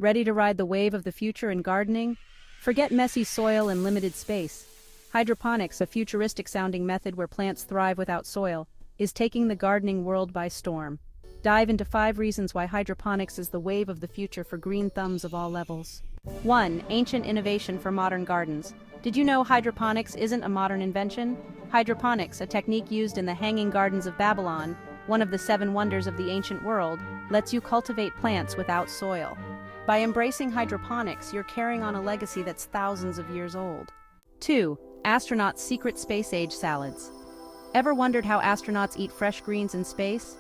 Ready to ride the wave of the future in gardening? Forget messy soil and limited space. Hydroponics, a futuristic-sounding method where plants thrive without soil, is taking the gardening world by storm. Dive into 5 reasons why hydroponics is the wave of the future for green thumbs of all levels. 1. Ancient innovation for modern gardens. Did you know hydroponics isn't a modern invention? Hydroponics, a technique used in the Hanging Gardens of Babylon, one of the 7 wonders of the ancient world, lets you cultivate plants without soil. By embracing hydroponics, you're carrying on a legacy that's thousands of years old. 2. Astronauts' secret space-age salads. Ever wondered how astronauts eat fresh greens in space?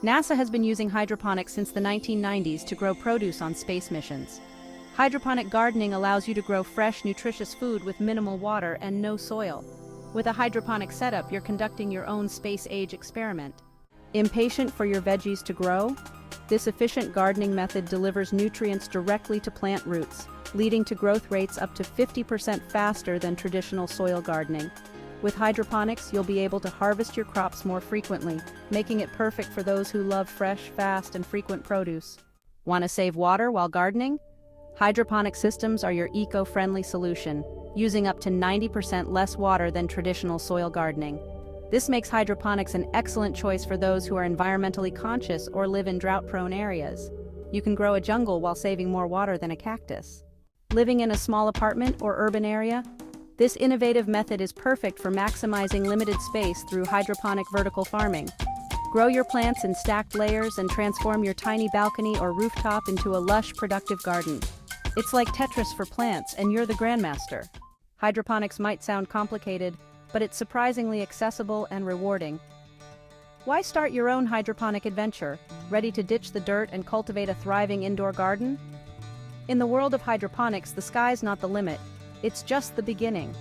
NASA has been using hydroponics since the 1990s to grow produce on space missions. Hydroponic gardening allows you to grow fresh, nutritious food with minimal water and no soil. With a hydroponic setup, you're conducting your own space-age experiment. Impatient for your veggies to grow? This efficient gardening method delivers nutrients directly to plant roots, leading to growth rates up to 50% faster than traditional soil gardening. With hydroponics, you'll be able to harvest your crops more frequently, making it perfect for those who love fresh, fast, and frequent produce. Want to save water while gardening? Hydroponic systems are your eco-friendly solution, using up to 90% less water than traditional soil gardening. This makes hydroponics an excellent choice for those who are environmentally conscious or live in drought-prone areas. You can grow a jungle while saving more water than a cactus. Living in a small apartment or urban area? This innovative method is perfect for maximizing limited space through hydroponic vertical farming. Grow your plants in stacked layers and transform your tiny balcony or rooftop into a lush, productive garden. It's like Tetris for plants, and you're the grandmaster. Hydroponics might sound complicated, but it's surprisingly accessible and rewarding. Why start your own hydroponic adventure, ready to ditch the dirt and cultivate a thriving indoor garden? In the world of hydroponics, the sky's not the limit. It's just the beginning.